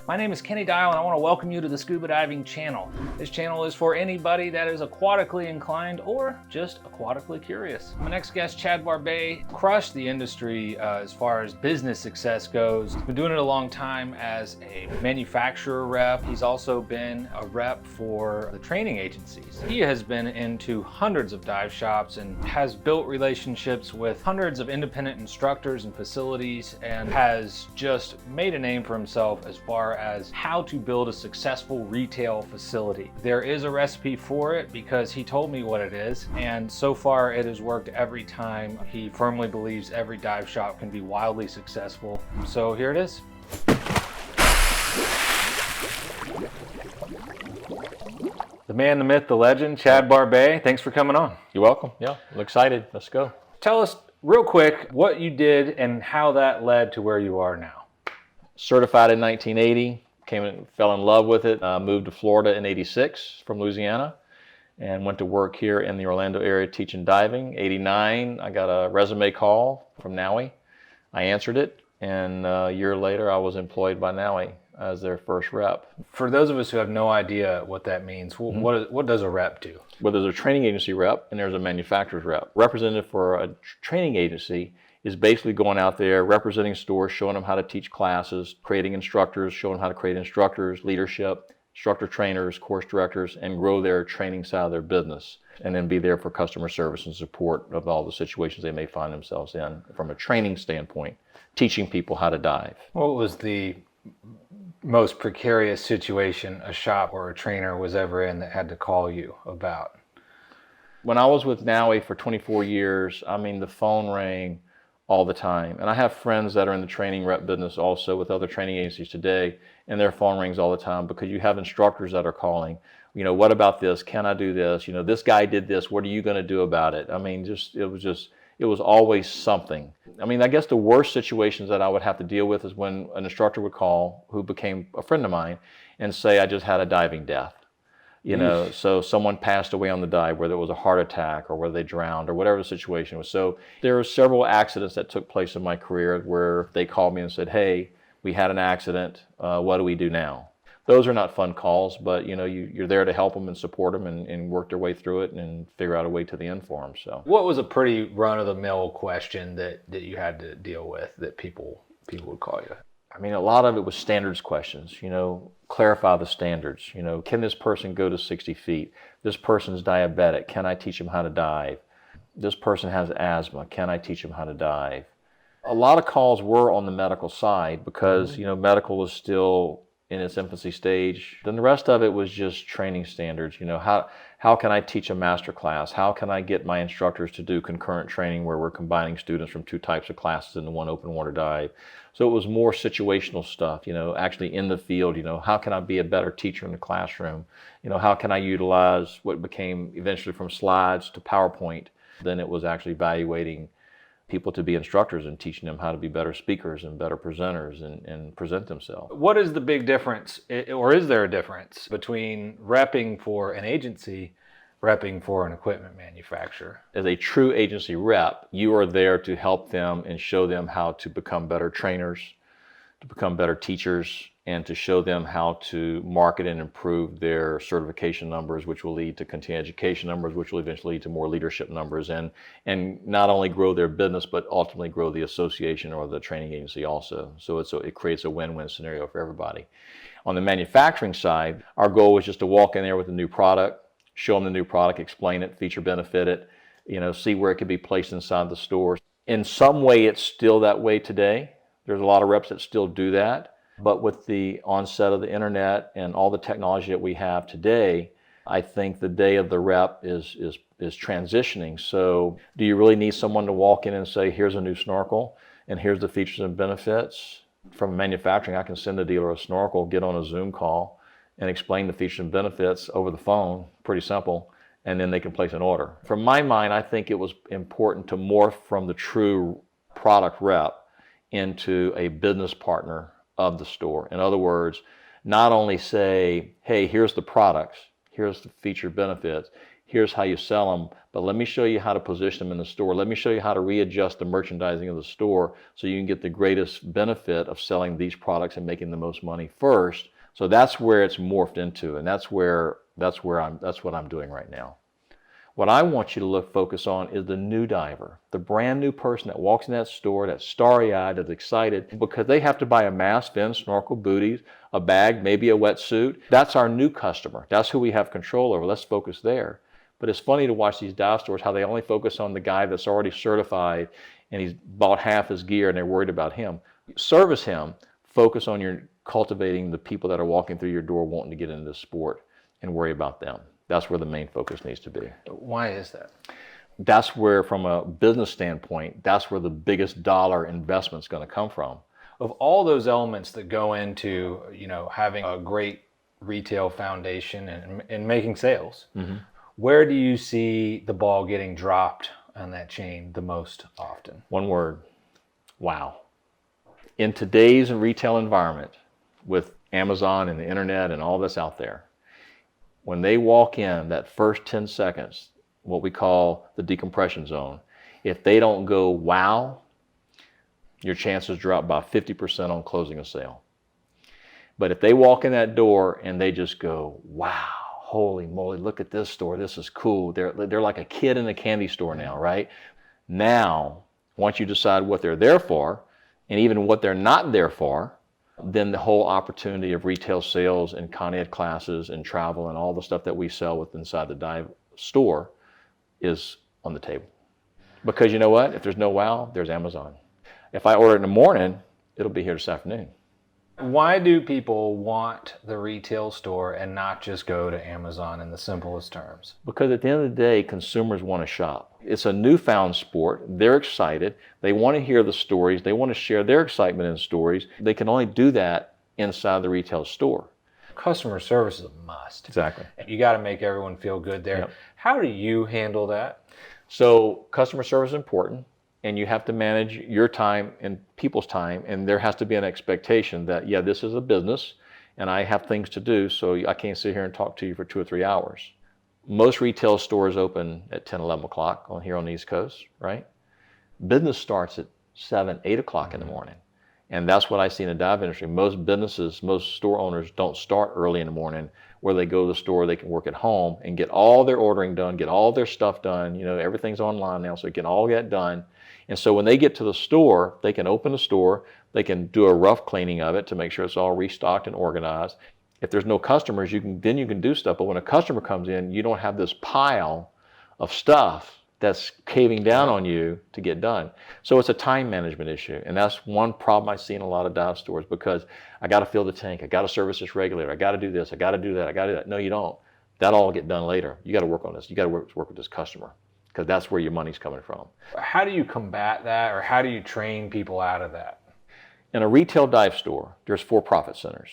My name is Kenny Dyal and I want to welcome you to the Scuba Diving channel. This channel is for anybody that is aquatically inclined or just aquatically curious. My next guest, Chad Barbay, crushed the industry as far as business success goes. He's been doing it a long time as a manufacturer rep. He's also been a rep for the training agencies. He has been into hundreds of dive shops and has built relationships with hundreds of independent instructors and facilities and has just made a name for himself as far as how to build a successful retail facility. There is a recipe for it because he told me what it is, and so far it has worked every time. He firmly believes every dive shop can be wildly successful. So here it is. The man, the myth, the legend, Chad Barbay. Thanks for coming on. You're welcome. Yeah, I'm excited. Let's go. Tell us real quick what you did and how that led to where you are now. Certified in 1980, fell in love with it, moved to Florida in 86 from Louisiana, and went to work here in the Orlando area teaching diving. 89, I got a resume call from NAUI. I answered it, and a year later I was employed by NAUI as their first rep. For those of us who have no idea what that means, what does a rep do? Well, there's a training agency rep and there's a manufacturer's rep. Representative for a training agency is basically going out there, representing stores, showing them how to teach classes, creating instructors, showing them how to create instructors, leadership, instructor trainers, course directors, and grow their training side of their business. And then be there for customer service and support of all the situations they may find themselves in from a training standpoint, teaching people how to dive. What was the most precarious situation a shop or a trainer was ever in that had to call you about? When I was with NAUI for 24 years, I mean, the phone rang all the time. And I have friends that are in the training rep business also with other training agencies today, and their phone rings all the time because you have instructors that are calling. You know, what about this? Can I do this? You know, this guy did this. What are you going to do about it? I mean, it was always something. I mean, I guess the worst situations that I would have to deal with is when an instructor would call, who became a friend of mine, and say, I just had a diving death. You know, so someone passed away on the dive, whether it was a heart attack or whether they drowned or whatever the situation was. So there were several accidents that took place in my career where they called me and said, hey, we had an accident. What do we do now? Those are not fun calls, but you know, you're there to help them and support them and work their way through it and figure out a way to the end for them. So, what was a pretty run-of-the-mill question that you had to deal with that people would call you? I mean, a lot of it was standards questions, you know, clarify the standards. You know, can this person go to 60 feet? This person's diabetic. Can I teach them how to dive? This person has asthma. Can I teach them how to dive? A lot of calls were on the medical side because, you know, medical was still in its infancy stage. Then the rest of it was just training standards. You know, how can I teach a master class? How can I get my instructors to do concurrent training where we're combining students from two types of classes into one open water dive? So it was more situational stuff, you know, actually in the field. You know, how can I be a better teacher in the classroom? You know, how can I utilize what became eventually from slides to PowerPoint? Then it was actually evaluating people to be instructors and teaching them how to be better speakers and better presenters and present themselves. What is the big difference, or is there a difference between repping for an agency, repping for an equipment manufacturer? As a true agency rep, you are there to help them and show them how to become better trainers, to become better teachers, and to show them how to market and improve their certification numbers, which will lead to continuing education numbers, which will eventually lead to more leadership numbers, and not only grow their business, but ultimately grow the association or the training agency also. So it creates a win-win scenario for everybody. On the manufacturing side, our goal was just to walk in there with a new product, show them the new product, explain it, feature benefit it, you know, see where it could be placed inside the store. In some way, it's still that way today. There's a lot of reps that still do that. But with the onset of the internet and all the technology that we have today, I think the day of the rep is transitioning. So do you really need someone to walk in and say, here's a new snorkel and here's the features and benefits? From manufacturing, I can send the dealer a snorkel, get on a Zoom call and explain the features and benefits over the phone, pretty simple, and then they can place an order. From my mind, I think it was important to morph from the true product rep into a business partner of the store. In other words, not only say, hey, here's the products, here's the feature benefits, Here's how you sell them, but let me show you how to position them in the store. Let me show you how to readjust the merchandising of the store so you can get the greatest benefit of selling these products and making the most money first. So that's where it's morphed into, and that's what I'm doing right now. What I want you to focus on is the new diver, the brand new person that walks in that store, that's starry-eyed, that's excited because they have to buy a mask, fin, snorkel, booties, a bag, maybe a wetsuit. That's our new customer. That's who we have control over. Let's focus there. But it's funny to watch these dive stores, how they only focus on the guy that's already certified and he's bought half his gear and they're worried about him. Service him. Focus on your cultivating the people that are walking through your door wanting to get into the sport and worry about them. That's where the main focus needs to be. Why is that? That's where, from a business standpoint, that's where the biggest dollar investment is going to come from. Of all those elements that go into, having a great retail foundation and making sales, where do you see the ball getting dropped on that chain the most often? One word: wow. In today's retail environment, with Amazon and the internet and all that's out there, when they walk in, that first 10 seconds, what we call the decompression zone, if they don't go wow, your chances drop by 50% on closing a sale. But if they walk in that door and they just go, wow, holy moly, look at this store, this is cool. They're like a kid in a candy store now, right? Now, once you decide what they're there for, and even what they're not there for, then the whole opportunity of retail sales and Con Ed classes and travel and all the stuff that we sell with inside the dive store is on the table. Because you know what? If there's no wow, there's Amazon. If I order it in the morning, it'll be here this afternoon. Why do people want the retail store and not just go to Amazon in the simplest terms? Because at the end of the day, consumers want to shop. It's a newfound sport. They're excited. They want to hear the stories. They want to share their excitement in stories. They can only do that inside the retail store. Customer service is a must. Exactly. You got to make everyone feel good there. Yep. How do you handle that? So customer service is important, and you have to manage your time and people's time, and there has to be an expectation that, yeah, this is a business and I have things to do, so I can't sit here and talk to you for 2 or 3 hours. Most retail stores open at 10, 11 o'clock here on the East Coast, right? Business starts at 7, 8 o'clock in the morning. And that's what I see in the dive industry. Most businesses, most store owners don't start early in the morning where they go to the store, they can work at home and get all their ordering done, get all their stuff done. Everything's online now, so they can all get done. And so when they get to the store, they can open the store, they can do a rough cleaning of it to make sure it's all restocked and organized. If there's no customers, you can do stuff. But when a customer comes in, you don't have this pile of stuff that's caving down on you to get done. So it's a time management issue. And that's one problem I see in a lot of dive stores, because I got to fill the tank, I got to service this regulator, I got to do this, I got to do that, I got to do that. No, you don't. That'll all get done later. You got to work on this. You got to work with this customer, because that's where your money's coming from. How do you combat that, or how do you train people out of that? In a retail dive store, there's 4 profit centers.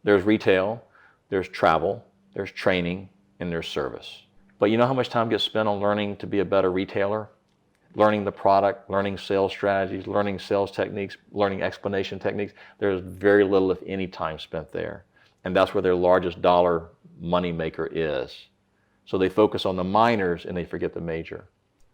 There's retail, there's travel, there's training, and there's service. But you know how much time gets spent on learning to be a better retailer? Learning the product, learning sales strategies, learning sales techniques, learning explanation techniques. There's very little, if any, time spent there. And that's where their largest dollar money maker is. So they focus on the minors and they forget the major.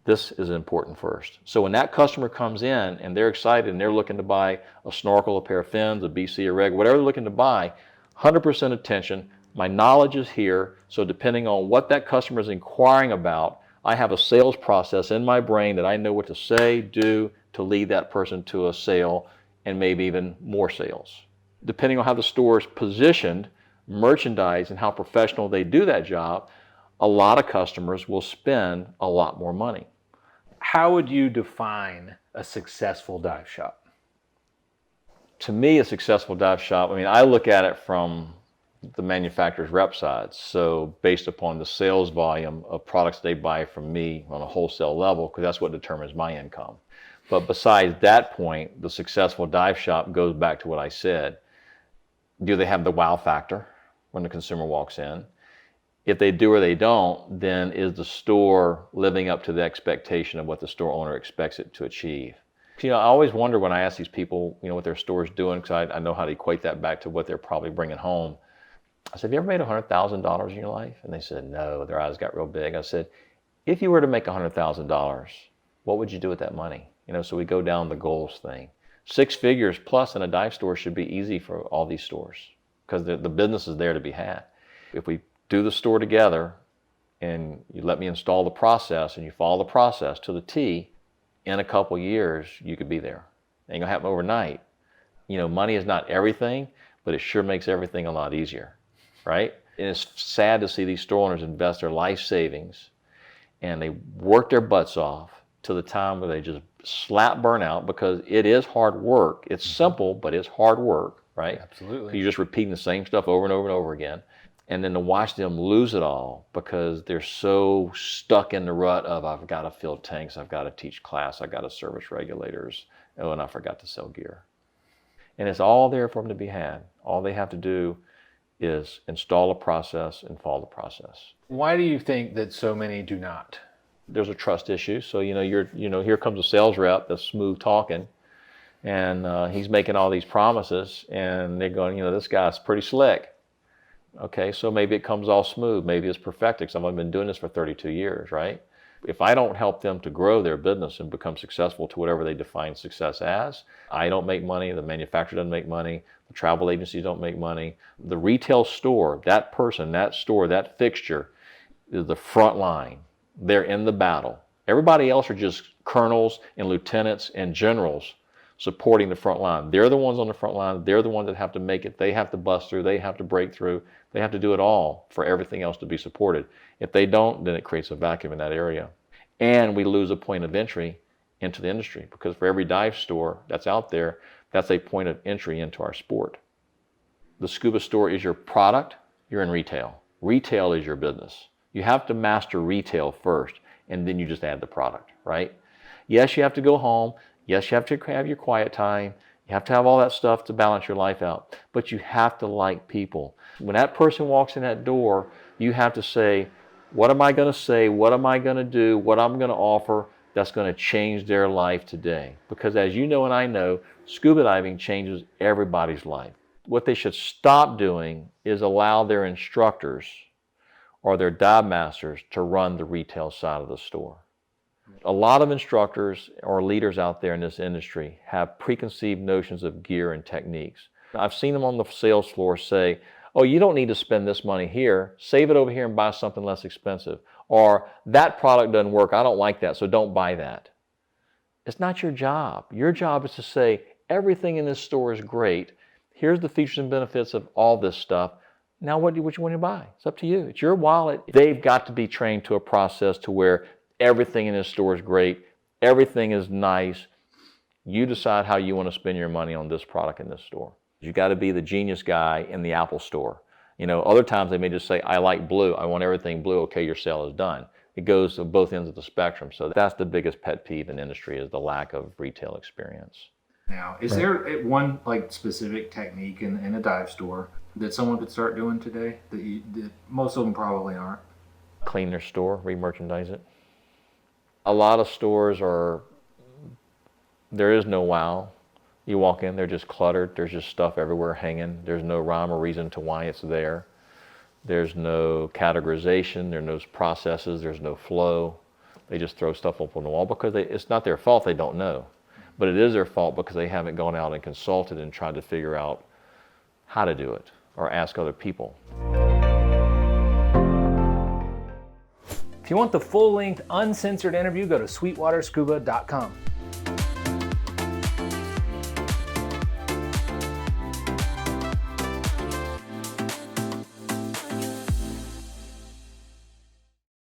This is important first. So when that customer comes in and they're excited and they're looking to buy a snorkel, a pair of fins, a BC, a reg, whatever they're looking to buy, 100% attention. My knowledge is here, so depending on what that customer is inquiring about, I have a sales process in my brain that I know what to say, do, to lead that person to a sale, and maybe even more sales. Depending on how the store is positioned, merchandise, and how professional they do that job, a lot of customers will spend a lot more money. How would you define a successful dive shop? To me, a successful dive shop, I look at it from the manufacturer's rep side. So based upon the sales volume of products they buy from me on a wholesale level, because that's what determines my income. But besides that point, the successful dive shop goes back to what I said. Do they have the wow factor when the consumer walks in? If they do or they don't, then is the store living up to the expectation of what the store owner expects it to achieve? I always wonder when I ask these people, what their store's doing, because I know how to equate that back to what they're probably bringing home. I said, have you ever made $100,000 in your life? And they said, no. Their eyes got real big. I said, if you were to make $100,000, what would you do with that money? You know, so we go down the goals thing. 6 figures plus in a dive store should be easy for all these stores because the business is there to be had. If we do the store together and you let me install the process and you follow the process to the T, in a couple years, you could be there. It ain't gonna happen overnight. You know, money is not everything, but it sure makes everything a lot easier, right? And it's sad to see these store owners invest their life savings and they work their butts off to the time where they just slap burnout because it is hard work. It's simple, but it's hard work, right? Absolutely. You're just repeating the same stuff over and over and over again. And then to watch them lose it all because they're so stuck in the rut of, I've got to fill tanks, I've got to teach class, I've got to service regulators, oh, and I forgot to sell gear. And it's all there for them to be had. All they have to do is install a process and follow the process. Why do you think that so many do not? There's a trust issue. So, here comes a sales rep that's smooth talking, and he's making all these promises, and they're going, this guy's pretty slick. Okay, so maybe it comes all smooth. Maybe it's perfected because I've been doing this for 32 years, right? If I don't help them to grow their business and become successful to whatever they define success as, I don't make money, the manufacturer doesn't make money, the travel agencies don't make money. The retail store, that person, that store, that fixture is the front line. They're in the battle. Everybody else are just colonels and lieutenants and generals supporting the front line. They're the ones on the front line. They're the ones that have to make it. They have to bust through. They have to break through. They have to do it all for everything else to be supported. If they don't, then it creates a vacuum in that area. And we lose a point of entry into the industry because for every dive store that's out there, that's a point of entry into our sport. The Scuba store is your product. You're in retail. Retail is your business. You have to master retail first, and then you just add the product, right? Yes, you have to go home. Yes, you have to have your quiet time. You have to have all that stuff to balance your life out. But you have to like people. When that person walks in that door, you have to say, what am I going to say? What am I going to do? What I'm going to offer that's going to change their life today? Because as you know and I know, scuba diving changes everybody's life. What they should stop doing is allow their instructors or their dive masters to run the retail side of the store. A lot of instructors or leaders out there in this industry have preconceived notions of gear and techniques. I've seen them on the sales floor say, oh, you don't need to spend this money here. Save it over here and buy something less expensive. Or that product doesn't work. I don't like that, so don't buy that. It's not your job. Your job is to say, everything in this store is great. Here's the features and benefits of all this stuff. Now what do you want to buy? It's up to you. It's your wallet. They've got to be trained to a process to where everything in this store is great. Everything is nice. You decide how you want to spend your money on this product in this store. You got to be the genius guy in the Apple store. Other times they may just say, I like blue. I want everything blue. Okay, your sale is done. It goes to both ends of the spectrum. So that's the biggest pet peeve in the industry is the lack of retail experience. Now, is there one specific technique in a dive store that someone could start doing today that most of them probably aren't? Clean their store, re-merchandise it. A lot of stores there is no wow. You walk in, they're just cluttered. There's just stuff everywhere hanging. There's no rhyme or reason to why it's there. There's no categorization. There's no processes. There's no flow. They just throw stuff up on the wall because it's not their fault they don't know. But it is their fault because they haven't gone out and consulted and tried to figure out how to do it or ask other people. If you want the full-length, uncensored interview, go to sweetwaterscuba.com.